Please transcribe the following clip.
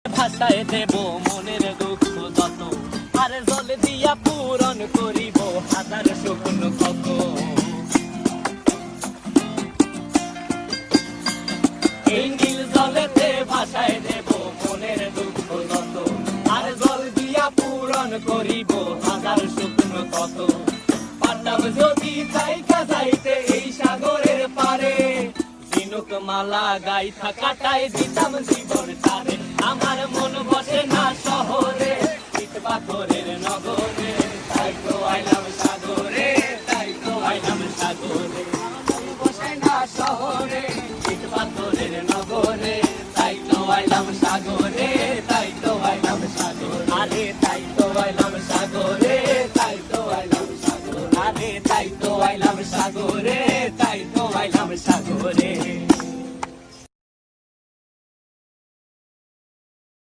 ভাষায় দেব মনের দুঃখ যত, আর জল দিয়া পূরণ করিব হাজার শুকনো ক্ষত। এই নীল জলেতে ভাষায় দেব মনের দুঃখ যত, আর জল দিয়া পূরণ করিব হাজার শুকনো ক্ষত। পারতাম যদি চাইকা যাইতে এই সাগরের পারে, ঝিনুক মালা গাইথা কাটাই দিতাম জীবন তারে। আমার